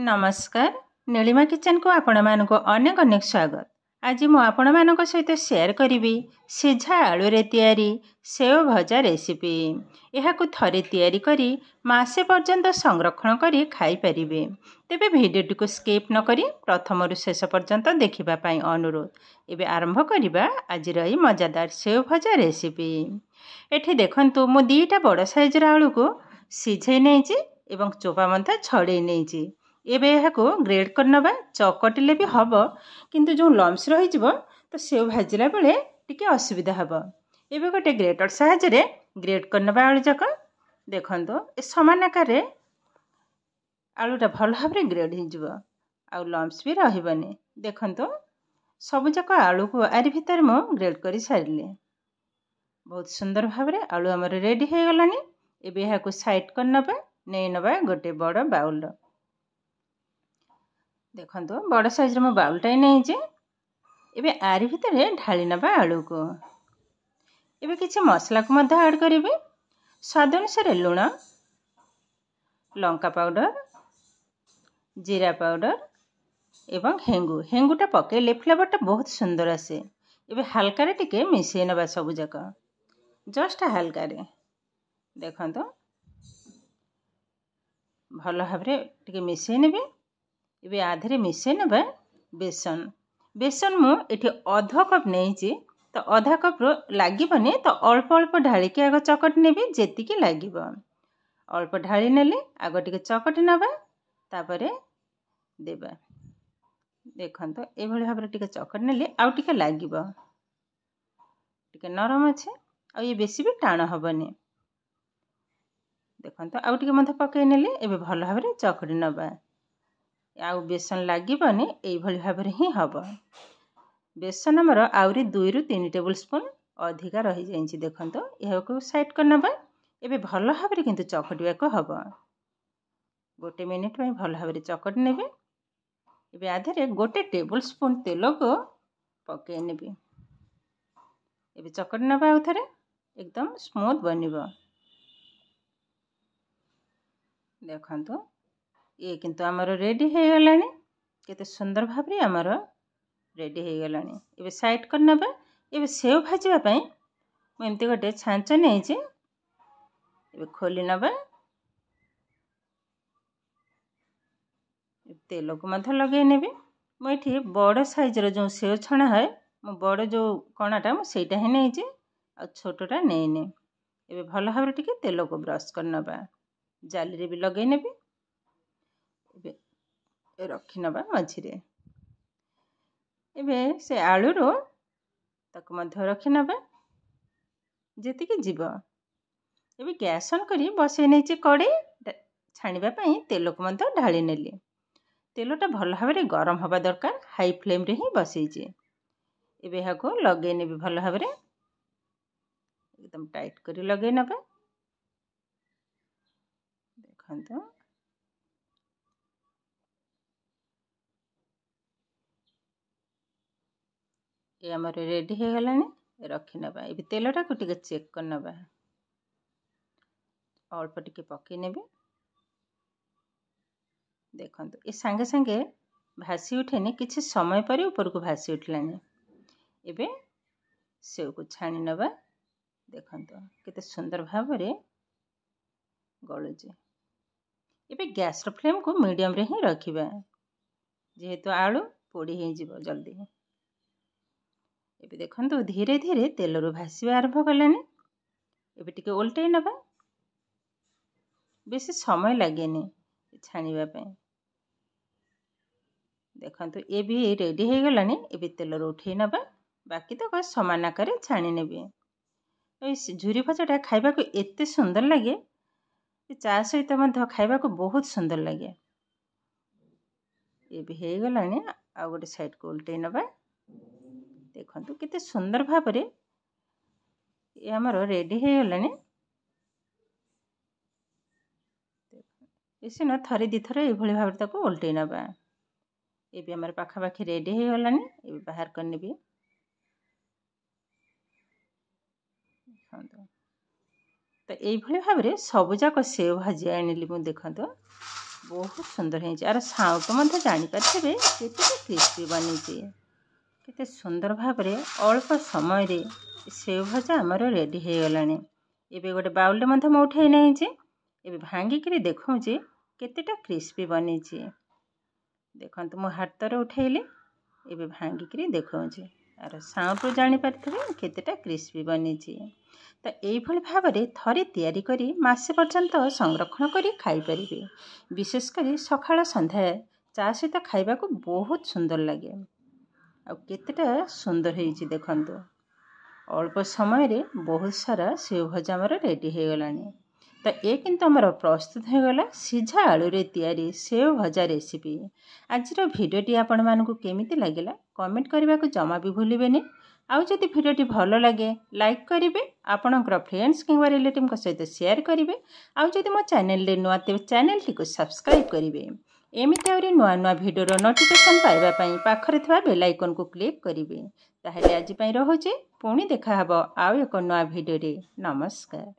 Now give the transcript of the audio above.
नमस्कार नीलिमा किचन को आपण मानक अनेक अनेक स्वागत। आज मु आपण मानक सहित शेयर करी सीझा आलू रे तैयारी सेव भजा रेसिपी। यह थरे तैयारी करी मासे पर्यंत संरक्षण करी खाई परिबे। तेबे भिडियोटी को स्किप न करी प्रथम रु शेष पर्यंत देखिबा पई अनुरोध। एबे आरंभ करिबा आज रही मजादार सेव भजा रेसिपी। एठी देखंतु मु दीटा बड़ साइज आलू को सिझे नेछि एवं चोपा मध्य छड़े नेछि। एबे को ग्रेड करनबा चकटिले भी हब किंतु जो लम्स रही जिवो तो सेव भाजिला बेले टिके असुविधा हब। एबे गोटे ग्रेटर साहाय्य रे ग्रेड करनबा आलू जाक देखंतो ए समान आकार रे आलूटा भल भाव रे ग्रेड हो जिवो आ लम्स भी रहिबनी। देखंतो सब जाक आलू को आरि भीतर मो ग्रेड करी सारिले। बहुत सुंदर भाव रे आलू हमर रेडी हो गलानी। एबे को साइड करनबा नै नबा गोटे बड़ बाउल। देखो बड़ साइज मो बाउलटा नहीं एबे आरि भितर ढाली नबा आलू को। एबे किछि मसला को मध्य ऐड करिवे। स्वाद अनुसार लूण, लंका पाउडर, जीरा पाउडर एवं हेंगु। हेंगुटा पकेले फ्लेवरटा बहुत सुंदर आसे। एबे हल्का रे टिके मिसै नबा सब जाक जस्ट हल्का रे। देखंतो भल भाव रे टिके मिसै नेबे। एबे आधे मिसै नबा बेसन। बेसन मु एठी आधा कप नहीं तो आधा कप रो लागिबनी तो अल्प अल्प ढाली के आग चकट नेबी जेतिकी लागिबो। अल्प ढाली नेले आग टिके चकट नबा तापरे देबा। देखंतो ए भली भाबरे टिके चकट नेले आउ टिके लागिबो। टिके नरम अछि आ ये बेसी भी टाण हबनी। देखंतो आउ टिके मध पकै नेले एबे भल भाबरे चकड़ी नबा। आउ बेसन लागिबनी एई भली भाबरे ही हबो। बेसन हमर आउरी 2 रु 3 टेबल स्पून अधिका रही जाइछि। देखंतो एहा को साइड करनबा। एबे भल भाबरे किंतु चकटिया को हबो। गोटे मिनिट में भल भाबरे चकट नेबे। एबे आधरे गोटे टेबल स्पून तेल को पके नेबे। एबे चकट नबा आउथरे एकदम स्मूथ बनिबो। देखंतो ये किंतु आमर रेडी हो गलानी। केते सुंदर भाबरे आमर रेडी हो गलानी। एबे साइड करनबा। एबे सेव भाजिबा पई म एमती गोटे छांच नेछि। एबे खोली नबा। तेल को मध लगे नेबे। म एठी बड़ साइज रो जो सेव छणा है म बड़ जो कणाटा म सेटा हे नेछि आ छोटोटा नेने। एबे भल भाबरे टिके तेल को ब्रश करनबा। जाली रे भी लगे नेबे। एबे रखी नबा मझिरे। एबे से आलू रो ताको मध्य रखी नबा जेति कि जीव। एबे गैस ऑन करी बसै नेछि कड़ी छाणीबा पई तेल को मध्य ढाली नेली। तेलटा भल भाबरे गरम हबा दरकार। हाई फ्लेम रे ही बसैछि। एबे हा को लगे नेबे भल भाबरे एकदम टाइट करी लगे नबा। देखंतो ये हमर रेडी हो गलानी। रखी नबा। एबे तेलटा को टिके चेक कर नबा। अल्प टिके पके नेबे। देखंतो ए संगे संगे भासी उठेनी किछि समय पर ऊपर को भासी उठलानी। एबे सेव को छाणी नबा। देखंतो केते सुंदर भाबरे गळुजे। एबे गैस रो फ्लेम को मीडियम रे ही रखिबा जेहेतु आलू पोड़ी हे जिवो जल्दी। एबे देखंतो धीरे धीरे तेल रो भासीबा आरंभ कलानी। एबे टिके उल्टै नबा। बेसी समय लागेनी छाणीबा पई। देखंतो ए भी रेडी हो गलानी। एबे तेल रो उठै नबा। बाकी तो को समान आकार छाणी नेबे। ए झुरी भजाटा खाइबा को एते सुंदर लागे। चा सहित मध्य खाइबा को बहुत सुंदर लागे। एबे हो गलानी। आ गोटे साइड को उल्टै नबा। देखंतो केते सुंदर भाबरे ये हमर रेडी हो गलानी। इसे न थरे दी थरे ए भली भाबरे ताको उल्टै नबा। एबे हमर पाखा पाखी रेडी हो गलानी। एबे बाहर कर नेबी। तो ए भली भाबरे सब जाक सेव भाजी आनिली मु। देखंतो बहुत सुंदर है यार साउंड मध्य जानीपारे केते क्रिस्पी बनी केते सुंदर भाव में अल्प समय रे सेव भजा आमर रेडी हो गला। एबे गोटे बाउल मध्य मैं उठाई नहीं एबे भांगिक देखौचे केतेटा क्रिस्पी बनी देखो मो हाथ रे उठेली एबे भांगिक देखौचे आर साउंड जानीपारे केतेटा क्रिस्पी बनी। तो यही भाव में थरे तैयारी करी मासे पर्यंत संरक्षण करी खाई परिबे। विशेषकर सकाळ संध्या चा सहित खाइबा को बहुत सुंदर लगे। आ केतेटा सुंदर होइछि देखंतु अल्प समय रे बहुत सारा सेव भजा हमर रेडी हो गलानी। तो ये किंतु हमर प्रस्तुत हो गला सिझा आलू रे तैयारी सेव भजा रेसिपी। आजिर भिडियोटी आपण मानकु केमिति लागिला कमेंट करबा को जमा भी भूलिबेनी। आउ जदि भिडियोटी भल लगे लाइक करेंगे, आपणकर फ्रेंड्स कि रिलेटिव सहित शेयर करेंगे। आउ जदि मो चैनल रे नुआ तेज चैनल टी को सब्सक्राइब करेंगे। एमती आहरी नुआ नुआ भिडियोर नोटिफिकेशन पाइबापी पाखरे थिबा बेल आइकन को क्लिक करेंगे। ताहले आज पई रहुछि पुणी देखा हबो आउ एक नुआ भिडियो रे। नमस्कार।